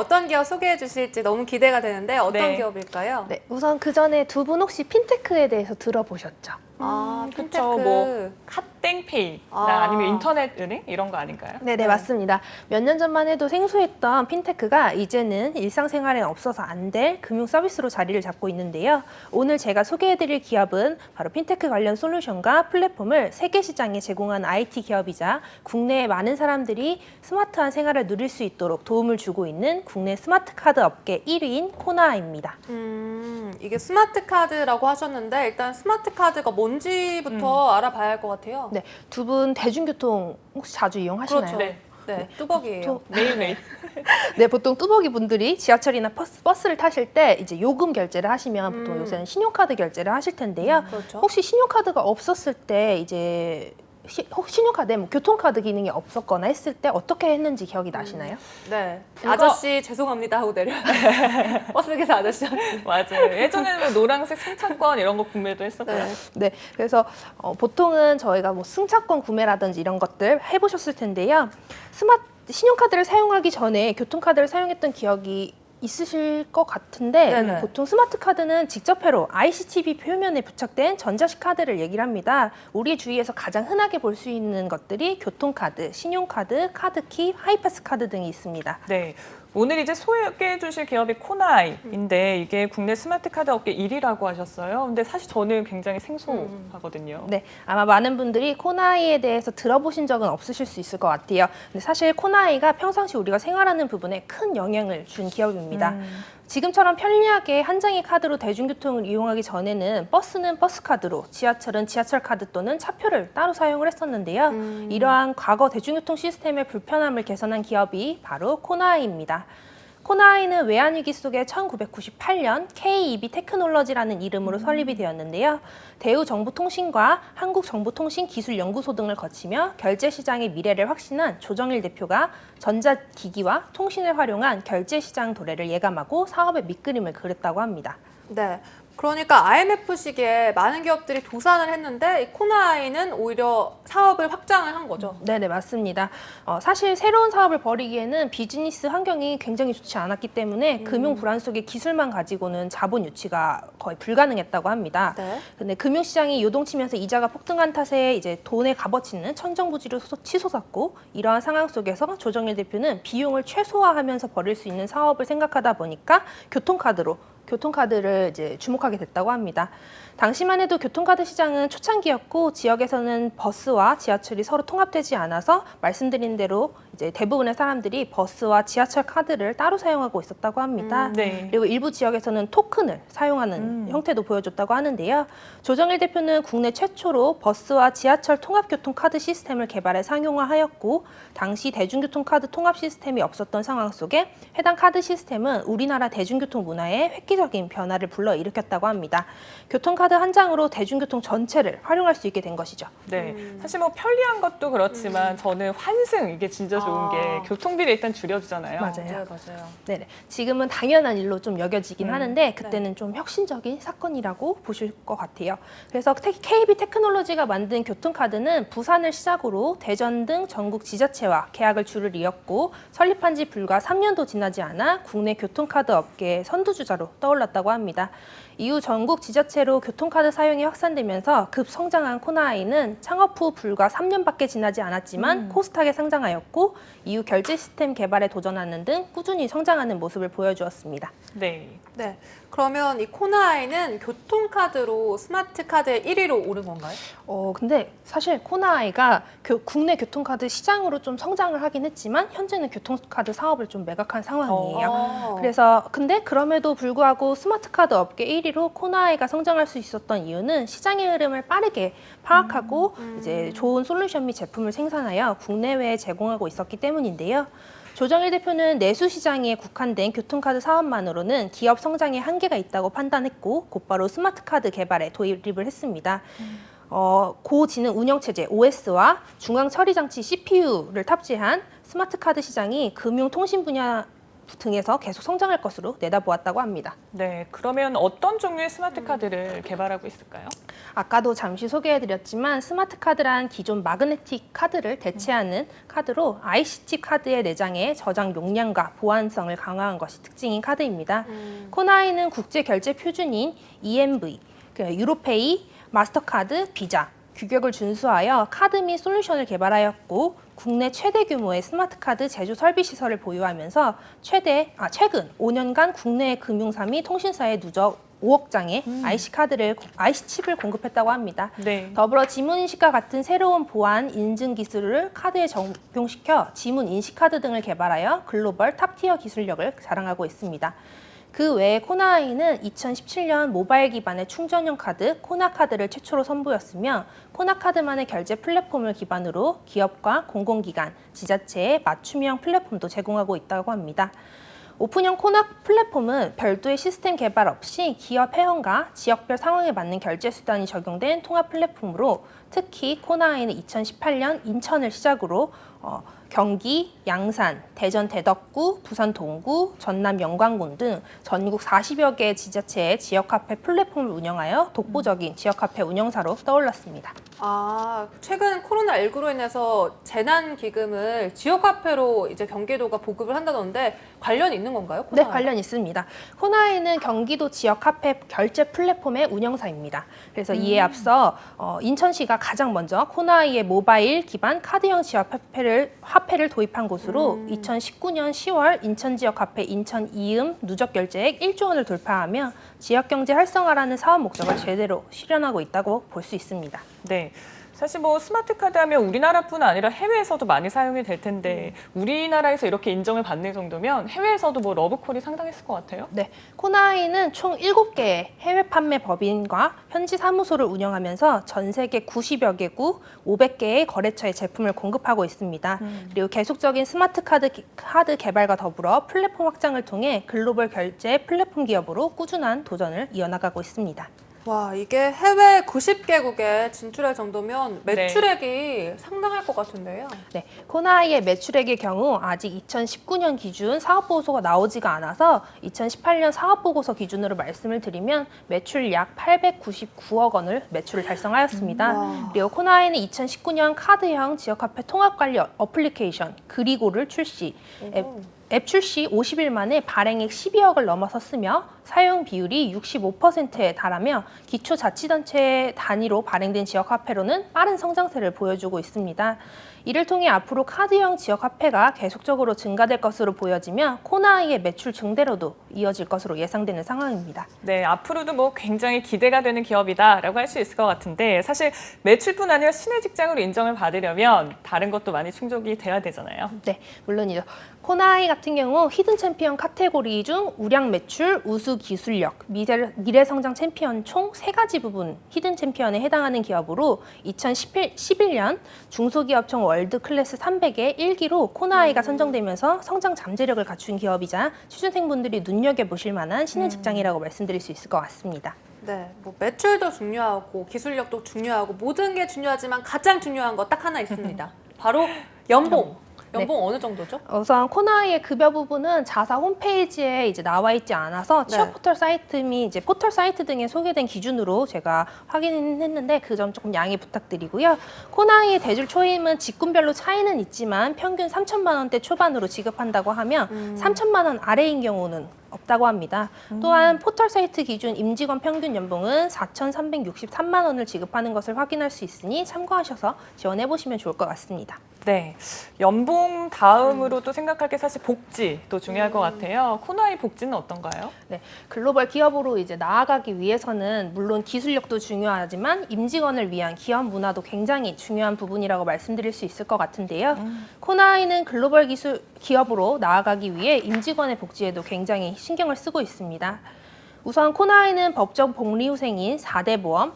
어떤 기업 소개해 주실지 너무 기대가 되는데 어떤 네. 기업일까요? 네, 우선 그 전에 두 분 혹시 핀테크에 대해서 들어보셨죠? 아, 그쵸. 핀테크. 뭐 핫땡페이나 아. 아니면 인터넷 은행 이런 거 아닌가요? 네네, 맞습니다. 몇 년 전만 해도 생소했던 핀테크가 이제는 일상생활에 없어서 안 될 금융 서비스로 자리를 잡고 있는데요. 오늘 제가 소개해드릴 기업은 바로 핀테크 관련 솔루션과 플랫폼을 세계 시장에 제공한 IT 기업이자 국내의 많은 사람들이 스마트한 생활을 누릴 수 있도록 도움을 주고 있는 국내 스마트 카드 업계 1위인 코나아입니다. 이게 스마트 카드라고 하셨는데 일단 스마트 카드가 뭔지부터 알아봐야 할 것 같아요. 네, 두 분 대중교통 혹시 자주 이용하시나요? 그렇죠. 네. 네, 뚜벅이에요. 매일매일. 네, 보통 뚜벅이 분들이 지하철이나 버스를 타실 때 이제 요금 결제를 하시면 보통 요새는 신용카드 결제를 하실 텐데요. 그렇죠. 혹시 신용카드가 없었을 때 이제 신용카드에 뭐 교통카드 기능이 없었거나 했을 때 어떻게 했는지 기억이 나시나요? 네. 이거- 아저씨 죄송합니다 하고 내려요. 버스에서 아저씨. 맞아요. 예전에는 뭐 노란색 승차권 이런 거 구매도 했었고요. 네. 네, 그래서 보통은 저희가 뭐 승차권 구매라든지 이런 것들 해보셨을 텐데요. 신용카드를 사용하기 전에 교통카드를 사용했던 기억이 있으실 것 같은데 네네. 보통 스마트 카드는 직접회로 ICTV 표면에 부착된 전자식 카드를 얘기를 합니다. 우리 주위에서 가장 흔하게 볼 수 있는 것들이 교통카드, 신용카드, 카드키, 하이패스 카드 등이 있습니다. 네. 오늘 이제 소개해 주실 기업이 코나이인데 이게 국내 스마트 카드 업계 1위라고 하셨어요. 근데 사실 저는 굉장히 생소하거든요. 네, 아마 많은 분들이 코나이에 대해서 들어보신 적은 없으실 수 있을 것 같아요. 근데 사실 코나이가 평상시 우리가 생활하는 부분에 큰 영향을 준 기업입니다. 지금처럼 편리하게 한 장의 카드로 대중교통을 이용하기 전에는 버스는 버스카드로, 지하철은 지하철카드 또는 차표를 따로 사용을 했었는데요. 이러한 과거 대중교통 시스템의 불편함을 개선한 기업이 바로 코나이입니다. 코나이는 외환위기 속에 1998년 KEB 테크놀로지라는 이름으로 설립이 되었는데요. 대우정보통신과 한국정보통신기술연구소 등을 거치며 결제시장의 미래를 확신한 조정일 대표가 전자기기와 통신을 활용한 결제시장 도래를 예감하고 사업의 밑그림을 그렸다고 합니다. 네. 그러니까 IMF 시기에 많은 기업들이 도산을 했는데 이 코나이는 오히려 사업을 확장을 한 거죠. 네네, 맞습니다. 사실 새로운 사업을 벌이기에는 비즈니스 환경이 굉장히 좋지 않았기 때문에 금융 불안 속에 기술만 가지고는 자본 유치가 거의 불가능했다고 합니다. 네. 근데 금융시장이 요동치면서 이자가 폭등한 탓에 이제 돈의 값어치는 천정부지로 치솟았고 이러한 상황 속에서 조정일 대표는 비용을 최소화하면서 벌일 수 있는 사업을 생각하다 보니까 교통카드를 이제 주목하게 됐다고 합니다. 당시만 해도 교통카드 시장은 초창기였고 지역에서는 버스와 지하철이 서로 통합되지 않아서 말씀드린 대로 이제 대부분의 사람들이 버스와 지하철 카드를 따로 사용하고 있었다고 합니다. 네. 그리고 일부 지역에서는 토큰을 사용하는 형태도 보여줬다고 하는데요. 조정일 대표는 국내 최초로 버스와 지하철 통합교통카드 시스템을 개발해 상용화하였고 당시 대중교통카드 통합 시스템이 없었던 상황 속에 해당 카드 시스템은 우리나라 대중교통 문화에 획기적인 변화를 불러일으켰다고 합니다. 교통카드 한 장으로 대중교통 전체를 활용할 수 있게 된 것이죠. 네. 사실 뭐 편리한 것도 그렇지만 저는 환승 이게 진짜 좋은 아. 게 교통비를 일단 줄여주잖아요. 맞아요. 맞아요. 네네. 지금은 당연한 일로 좀 여겨지긴 하는데 그때는 좀 혁신적인 사건이라고 보실 것 같아요. 그래서 KB 테크놀로지가 만든 교통카드는 부산을 시작으로 대전 등 전국 지자체와 계약을 줄을 이었고 설립한 지 불과 3년도 지나지 않아 국내 교통카드 업계의 선두주자로 떠올랐다고 합니다. 이후 전국 지자체로 교통카드 사용이 확산되면서 급성장한 코나아이는 창업 후 불과 3년밖에 지나지 않았지만 코스닥에 상장하였고 이후 결제 시스템 개발에 도전하는 등 꾸준히 성장하는 모습을 보여주었습니다. 네. 네. 그러면 이 코나이는 교통카드로 스마트 카드의 1위로 오른 건가요? 근데 사실 코나아이가 국내 교통카드 시장으로 좀 성장을 하긴 했지만 현재는 교통카드 사업을 좀 매각한 상황이에요. 그래서 근데 그럼에도 불구하고 스마트카드 업계 1위로 코나아이가 성장할 수 있었던 이유는 시장의 흐름을 빠르게 파악하고 이제 좋은 솔루션 및 제품을 생산하여 국내외에 제공하고 있었기 때문인데요. 조정일 대표는 내수 시장에 국한된 교통카드 사업만으로는 기업 성장에 한계가 있다고 판단했고 곧바로 스마트카드 개발에 도입을 했습니다. 고지능 운영체제 OS와 중앙 처리 장치 CPU를 탑재한 스마트카드 시장이 금융통신 분야 등에서 계속 성장할 것으로 내다보았다고 합니다. 네, 그러면 어떤 종류의 스마트 카드를 개발하고 있을까요? 아까도 잠시 소개해드렸지만 스마트 카드란 기존 마그네틱 카드를 대체하는 카드로 ICT 카드의 내장의 저장 용량과 보안성을 강화한 것이 특징인 카드입니다. 코나이는 국제 결제 표준인 EMV, 유로페이, 마스터카드, 비자, 규격을 준수하여 카드 및 솔루션을 개발하였고 국내 최대 규모의 스마트 카드 제조 설비 시설을 보유하면서 최근 5년간 국내 금융사 및 통신사에 누적 5억 장의 IC 칩을 공급했다고 합니다. 네. 더불어 지문 인식과 같은 새로운 보안 인증 기술을 카드에 적용시켜 지문 인식 카드 등을 개발하여 글로벌 탑티어 기술력을 자랑하고 있습니다. 그 외에 코나아이는 2017년 모바일 기반의 충전형 카드 코나카드를 최초로 선보였으며 코나카드만의 결제 플랫폼을 기반으로 기업과 공공기관, 지자체에 맞춤형 플랫폼도 제공하고 있다고 합니다. 오픈형 코나 플랫폼은 별도의 시스템 개발 없이 기업 회원과 지역별 상황에 맞는 결제 수단이 적용된 통합 플랫폼으로 특히 코나아이는 2018년 인천을 시작으로 경기, 양산, 대전 대덕구, 부산 동구, 전남 영광군 등 전국 40여 개의 지자체의 지역 카페 플랫폼을 운영하여 독보적인 지역 카페 운영사로 떠올랐습니다. 아, 최근 코로나19로 인해서 재난 기금을 지역 화폐로 이제 경기도가 보급을 한다던데 관련이 있는 건가요? 네, 코나아랑? 관련 있습니다. 코나이는 경기도 지역 카페 결제 플랫폼의 운영사입니다. 그래서 이에 앞서 인천시가 가장 먼저 코나이의 모바일 기반 카드형 지역 화폐를 도입한 곳으로 2019년 10월 인천 지역 화폐 인천 이음 누적 결제액 1조 원을 돌파하며 지역 경제 활성화라는 사업 목적을 제대로 실현하고 있다고 볼 수 있습니다. 네. 사실 뭐 스마트 카드 하면 우리나라뿐 아니라 해외에서도 많이 사용이 될 텐데 우리나라에서 이렇게 인정을 받는 정도면 해외에서도 뭐 러브콜이 상당했을 것 같아요. 네, 코나이는 총 7개의 해외 판매 법인과 현지 사무소를 운영하면서 전 세계 90여 개국 500개의 거래처에 제품을 공급하고 있습니다. 그리고 계속적인 스마트 카드 개발과 더불어 플랫폼 확장을 통해 글로벌 결제 플랫폼 기업으로 꾸준한 도전을 이어나가고 있습니다. 와, 이게 해외 90개국에 진출할 정도면 매출액이 상당할 것 같은데요. 네, 코나이의 매출액의 경우 아직 2019년 기준 사업보고서가 나오지가 않아서 2018년 사업보고서 기준으로 말씀을 드리면 매출 약 899억 원을 매출을 달성하였습니다. 그리고 코나이는 2019년 카드형 지역화폐 통합관리 어플리케이션 그리고를 출시, 앱 출시 50일 만에 발행액 12억을 넘어섰으며 사용 비율이 65%에 달하며 기초자치단체 단위로 발행된 지역화폐로는 빠른 성장세를 보여주고 있습니다. 이를 통해 앞으로 카드형 지역화폐가 계속적으로 증가될 것으로 보여지며 코나이의 매출 증대로도 이어질 것으로 예상되는 상황입니다. 네, 앞으로도 뭐 굉장히 기대가 되는 기업이다라고 할 수 있을 것 같은데 사실 매출뿐 아니라 신의 직장으로 인정을 받으려면 다른 것도 많이 충족이 돼야 되잖아요. 네, 물론이죠. 코나이 같은 경우 히든 챔피언 카테고리 중 우량 매출, 우수 기술력, 미래 성장 챔피언 총 3가지 부분 히든 챔피언에 해당하는 기업으로 2011년 중소기업청 월드 클래스 300의 1기로 코나이가 선정되면서 성장 잠재력을 갖춘 기업이자 취준생분들이 눈여겨보실 만한 신의 직장이라고 말씀드릴 수 있을 것 같습니다. 네, 뭐 매출도 중요하고 기술력도 중요하고 모든 게 중요하지만 가장 중요한 거 딱 하나 있습니다. 바로 연봉. 연봉 어느 정도죠? 우선 코나이의 급여 부분은 자사 홈페이지에 이제 나와 있지 않아서 취업 포털 사이트 및 이제 포털 사이트 등에 소개된 기준으로 제가 확인했는데 그 점 조금 양해 부탁드리고요. 코나이의 대졸 초임은 직군별로 차이는 있지만 평균 3천만 원대 초반으로 지급한다고 하면 3천만 원 아래인 경우는 없다고 합니다. 또한 포털 사이트 기준 임직원 평균 연봉은 4,363만 원을 지급하는 것을 확인할 수 있으니 참고하셔서 지원해 보시면 좋을 것 같습니다. 네, 연봉 다음으로 또 생각할 게 사실 복지도 중요할 것 같아요. 코나이 복지는 어떤가요? 네, 글로벌 기업으로 이제 나아가기 위해서는 물론 기술력도 중요하지만 임직원을 위한 기업 문화도 굉장히 중요한 부분이라고 말씀드릴 수 있을 것 같은데요. 코나이는 글로벌 기업으로 나아가기 위해 임직원의 복지에도 굉장히 신경을 쓰고 있습니다. 우선 코나이는 법적 복리후생인 4대 보험,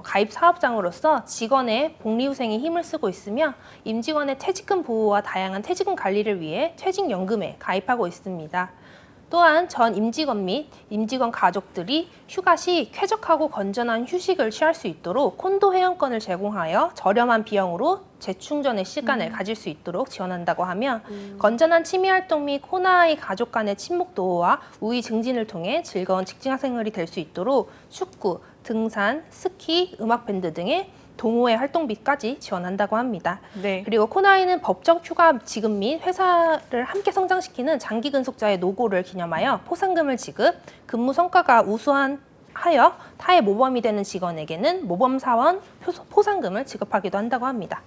가입 사업장으로서 직원의 복리후생에 힘을 쓰고 있으며 임직원의 퇴직금 보호와 다양한 퇴직금 관리를 위해 퇴직연금에 가입하고 있습니다. 또한 전 임직원 및 임직원 가족들이 휴가 시 쾌적하고 건전한 휴식을 취할 수 있도록 콘도 회원권을 제공하여 저렴한 비용으로 재충전의 시간을 가질 수 있도록 지원한다고 하며 건전한 취미 활동 및 코나아이 가족 간의 친목 도우와 우위 증진을 통해 즐거운 직장 생활이 될 수 있도록 축구, 등산, 스키, 음악 밴드 등의 동호회 활동비까지 지원한다고 합니다. 네. 그리고 코나이는 법적 휴가 지급 및 회사를 함께 성장시키는 장기 근속자의 노고를 기념하여 포상금을 지급, 근무 성과가 우수한 하여 타의 모범이 되는 직원에게는 모범사원 포상금을 지급하기도 한다고 합니다.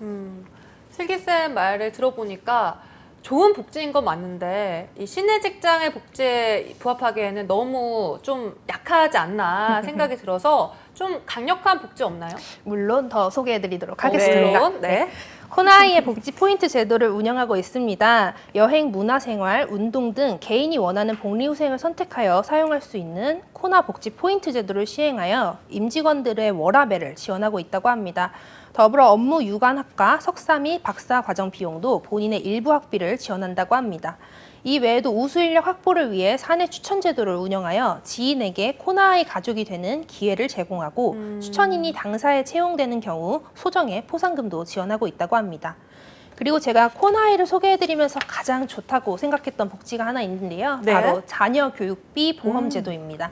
슬기쌤 말을 들어보니까 좋은 복지인 건 맞는데 이 시내 직장의 복지에 부합하기에는 너무 좀 약하지 않나 생각이 들어서 좀 강력한 복지 없나요? 물론 더 소개해드리도록 하겠습니다. 물론, 네. 코나이의 복지 포인트 제도를 운영하고 있습니다. 여행, 문화생활, 운동 등 개인이 원하는 복리후생을 선택하여 사용할 수 있는 코나 복지 포인트 제도를 시행하여 임직원들의 워라밸을 지원하고 있다고 합니다. 더불어 업무 유관학과 석사 및 박사 과정 비용도 본인의 일부 학비를 지원한다고 합니다. 이 외에도 우수 인력 확보를 위해 사내 추천 제도를 운영하여 지인에게 코나아이 가족이 되는 기회를 제공하고 추천인이 당사에 채용되는 경우 소정의 포상금도 지원하고 있다고 합니다. 그리고 제가 코나아이를 소개해드리면서 가장 좋다고 생각했던 복지가 하나 있는데요. 네. 바로 자녀 교육비 보험 제도입니다.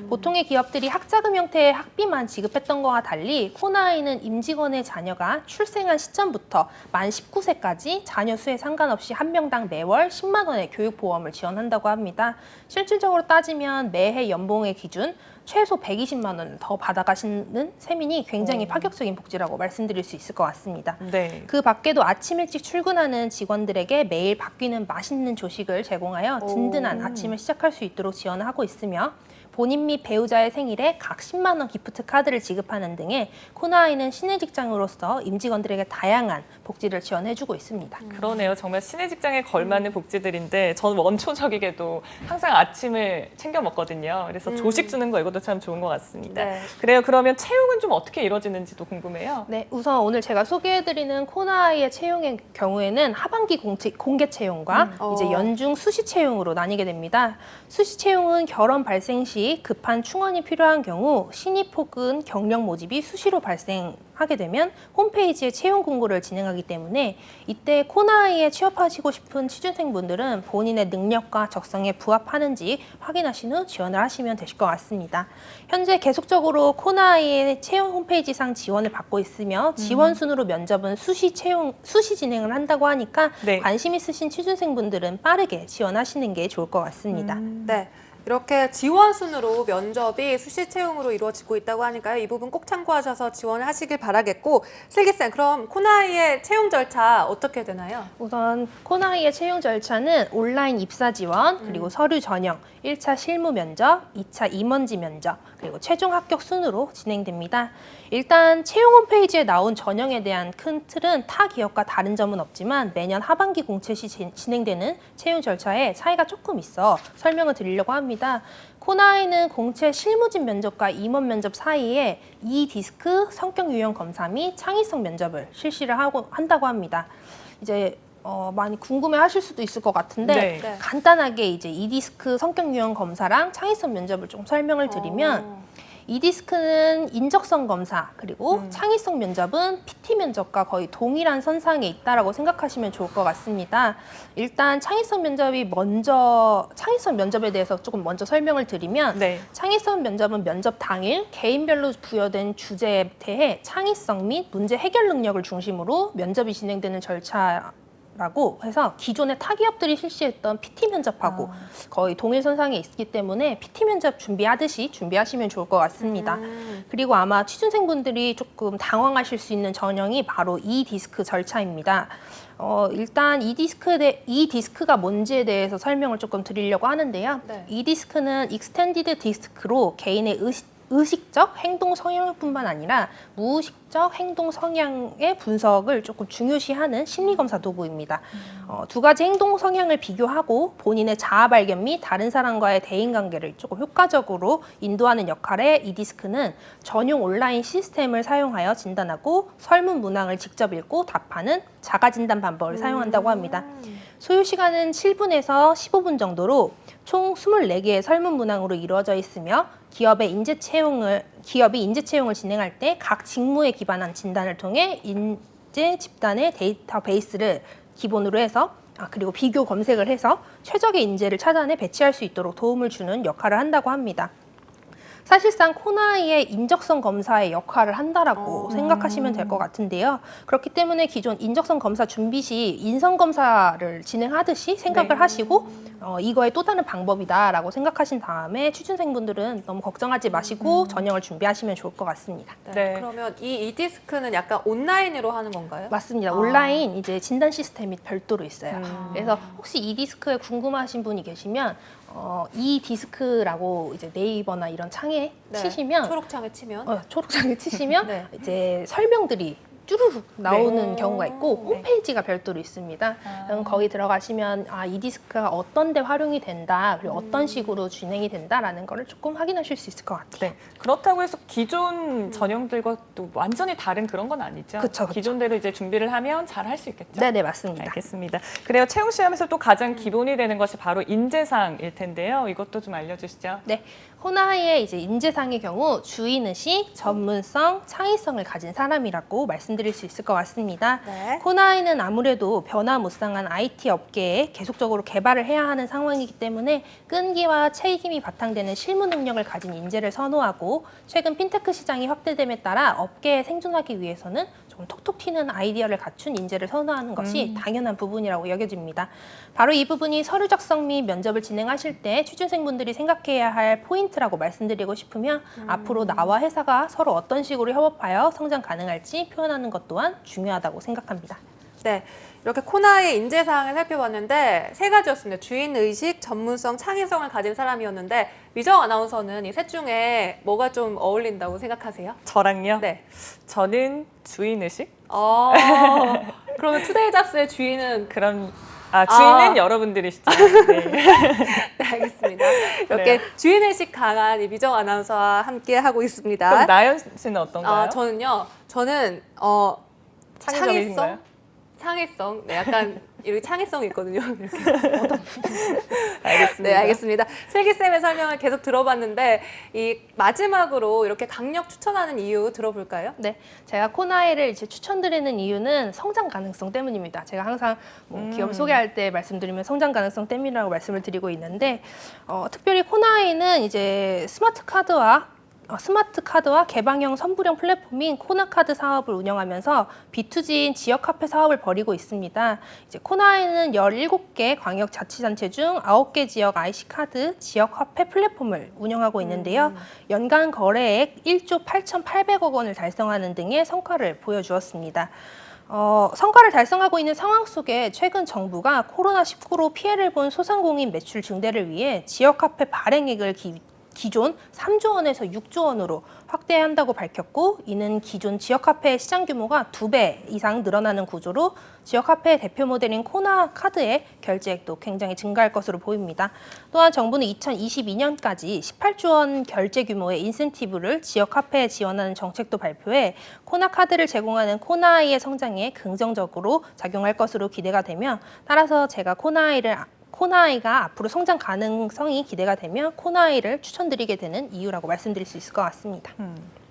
보통의 기업들이 학자금 형태의 학비만 지급했던 것과 달리 코나아이는 임직원의 자녀가 출생한 시점부터 만 19세까지 자녀 수에 상관없이 한 명당 매월 10만 원의 교육보험을 지원한다고 합니다. 실질적으로 따지면 매해 연봉의 기준 최소 120만 원을 더 받아가시는 셈이니 굉장히 파격적인 복지라고 말씀드릴 수 있을 것 같습니다. 네. 그 밖에도 아침 일찍 출근하는 직원들에게 매일 바뀌는 맛있는 조식을 제공하여 든든한 아침을 시작할 수 있도록 지원하고 있으며 본인 및 배우자의 생일에 각 10만 원 기프트 카드를 지급하는 등의 코나아이는 시내 직장으로서 임직원들에게 다양한 복지를 지원해주고 있습니다. 그러네요. 정말 시내 직장에 걸맞는 복지들인데 저는 원초적이게도 항상 아침을 챙겨 먹거든요. 그래서 조식 주는 거 이것도 참 좋은 것 같습니다. 네. 그래요. 그러면 채용은 좀 어떻게 이루어지는지도 궁금해요. 네, 우선 오늘 제가 소개해드리는 코나아이의 채용의 경우에는 하반기 공개 채용과 이제 연중 수시 채용으로 나뉘게 됩니다. 수시 채용은 결혼 발생 시 급한 충원이 필요한 경우 신입 혹은 경력 모집이 수시로 발생하게 되면 홈페이지에 채용 공고를 진행하기 때문에 이때 코나아이에 취업하시고 싶은 취준생분들은 본인의 능력과 적성에 부합하는지 확인하신 후 지원을 하시면 되실 것 같습니다. 현재 계속적으로 코나아이의 채용 홈페이지상 지원을 받고 있으며 지원 순으로 면접은 수시 진행을 한다고 하니까 네. 관심 있으신 취준생분들은 빠르게 지원하시는 게 좋을 것 같습니다. 네. 이렇게 지원 순으로 면접이 수시 채용으로 이루어지고 있다고 하니까요. 이 부분 꼭 참고하셔서 지원을 하시길 바라겠고, 슬기쌤, 그럼 코나아이의 채용 절차 어떻게 되나요? 우선 코나아이의 채용 절차는 온라인 입사 지원, 그리고 서류 전형, 1차 실무 면접, 2차 임원지 면접, 그리고 최종 합격 순으로 진행됩니다. 일단 채용 홈페이지에 나온 전형에 대한 큰 틀은 타 기업과 다른 점은 없지만 매년 하반기 공채 시 진행되는 채용 절차에 차이가 조금 있어 설명을 드리려고 합니다. 코나아이는 공채 실무진 면접과 임원 면접 사이에 이디스크 성격 유형 검사 및 창의성 면접을 실시를 한다고 합니다. 이제 많이 궁금해하실 수도 있을 것 같은데 네. 간단하게 이제 이디스크 성격 유형 검사랑 창의성 면접을 좀 설명을 드리면 이디스크는 인적성 검사 그리고 창의성 면접은 PT 면접과 거의 동일한 선상에 있다라고 생각하시면 좋을 것 같습니다. 일단 창의성 면접에 대해서 조금 먼저 설명을 드리면 네. 창의성 면접은 면접 당일 개인별로 부여된 주제에 대해 창의성 및 문제 해결 능력을 중심으로 면접이 진행되는 절차라고 해서 기존의 타 기업들이 실시했던 PT 면접하고 거의 동일선상에 있기 때문에 PT 면접 준비하듯이 준비하시면 좋을 것 같습니다. 그리고 아마 취준생분들이 조금 당황하실 수 있는 전형이 바로 이디스크 절차입니다. 일단 이디스크가 뭔지에 대해서 설명을 조금 드리려고 하는데요. 네. 이디스크는 익스텐디드 디스크로 개인의 의식적 행동 성향뿐만 아니라 무의식적 행동 성향의 분석을 조금 중요시하는 심리검사 도구입니다. 두 가지 행동 성향을 비교하고 본인의 자아 발견 및 다른 사람과의 대인관계를 조금 효과적으로 인도하는 역할의 이디스크는 전용 온라인 시스템을 사용하여 진단하고 설문 문항을 직접 읽고 답하는 자가 진단 방법을 사용한다고 합니다. 소요 시간은 7분에서 15분 정도로 총 24개의 설문 문항으로 이루어져 있으며 기업이 인재 채용을 진행할 때 각 직무에 기반한 진단을 통해 인재 집단의 데이터베이스를 기본으로 해서 그리고 비교 검색을 해서 최적의 인재를 찾아내 배치할 수 있도록 도움을 주는 역할을 한다고 합니다. 사실상 코나이의 인적성 검사의 역할을 한다라고 생각하시면 될 것 같은데요. 그렇기 때문에 기존 인적성 검사 준비 시 인성 검사를 진행하듯이 생각을 하시고 이거의 또 다른 방법이다라고 생각하신 다음에 취준생분들은 너무 걱정하지 마시고 전형을 준비하시면 좋을 것 같습니다. 네. 네. 그러면 이 이디스크는 약간 온라인으로 하는 건가요? 맞습니다. 온라인 이제 진단 시스템이 별도로 있어요. 음. 그래서 혹시 이 디스크에 궁금하신 분이 계시면 이 디스크라고 이제 네이버나 이런 창에 네. 치시면 초록창에 치면 초록창에 치시면 네. 이제 설명들이 쭈루룩 나오는 네. 경우가 있고 네. 홈페이지가 별도로 있습니다. 그럼 거기 들어가시면 이 디스크가 어떤 데 활용이 된다, 그리고 어떤 식으로 진행이 된다라는 거를 조금 확인하실 수 있을 것 같아요. 네. 그렇다고 해서 기존 전형들과 또 완전히 다른 그런 건 아니죠? 그쵸. 기존대로 이제 준비를 하면 잘 할 수 있겠죠? 네네, 맞습니다. 알겠습니다. 그래요. 채용 시험에서 또 가장 기본이 되는 것이 바로 인재상일 텐데요. 이것도 좀 알려주시죠. 네, 호나이의 이제 인재상의 경우 주인의식, 전문성, 창의성을 가진 사람이라고 말씀드릴 수 있을 것 같습니다. 네. 호나이는 아무래도 변화무쌍한 IT 업계에 계속적으로 개발을 해야 하는 상황이기 때문에 끈기와 책임이 바탕되는 실무 능력을 가진 인재를 선호하고 최근 핀테크 시장이 확대됨에 따라 업계에 생존하기 위해서는 좀 톡톡 튀는 아이디어를 갖춘 인재를 선호하는 것이 당연한 부분이라고 여겨집니다. 바로 이 부분이 서류 작성 및 면접을 진행하실 때 취준생분들이 생각해야 할 포인트라고 말씀드리고 싶으며 앞으로 나와 회사가 서로 어떤 식으로 협업하여 성장 가능할지 표현하는 것 또한 중요하다고 생각합니다. 네. 이렇게 코나의 인재사항을 살펴봤는데 세 가지였습니다. 주인의식, 전문성, 창의성을 가진 사람이었는데 미정 아나운서는 이 셋 중에 뭐가 좀 어울린다고 생각하세요? 저랑요? 네. 저는 주인의식? 그러면 투데이 잡스의 주인은 그럼 주인은 아. 여러분들이시죠. 네. 네, 알겠습니다. 이렇게 주인의식 강한 이 미정 아나운서와 함께 하고 있습니다. 그럼 나연 씨는 어떤가요? 저는 창의적이신가요? 창의성, 네, 약간 이렇게 창의성이 있거든요. 이렇게. 알겠습니다. 네, 알겠습니다. 슬기쌤의 설명을 계속 들어봤는데 이 마지막으로 이렇게 강력 추천하는 이유 들어볼까요? 네, 제가 코나이를 이제 추천드리는 이유는 성장 가능성 때문입니다. 제가 항상 기업 소개할 때 말씀드리면 성장 가능성 때문이라고 말씀을 드리고 있는데 특별히 코나이는 이제 스마트 카드와 개방형 선불형 플랫폼인 코나카드 사업을 운영하면서 B2G인 지역 카페 사업을 벌이고 있습니다. 이제 코나이는 17개 광역 자치단체 중 9개 지역 IC카드 지역 카페 플랫폼을 운영하고 있는데요. 연간 거래액 1조 8,800억 원을 달성하는 등의 성과를 보여주었습니다. 성과를 달성하고 있는 상황 속에 최근 정부가 코로나19로 피해를 본 소상공인 매출 증대를 위해 지역 카페 발행액을 기존 3조 원에서 6조 원으로 확대한다고 밝혔고 이는 기존 지역 카페의 시장 규모가 2배 이상 늘어나는 구조로 지역 카페의 대표 모델인 코나카드의 결제액도 굉장히 증가할 것으로 보입니다. 또한 정부는 2022년까지 18조 원 결제 규모의 인센티브를 지역 카페에 지원하는 정책도 발표해 코나카드를 제공하는 코나이의 성장에 긍정적으로 작용할 것으로 기대가 되며 따라서 제가 코나이가 앞으로 성장 가능성이 기대가 되면 코나이를 추천드리게 되는 이유라고 말씀드릴 수 있을 것 같습니다.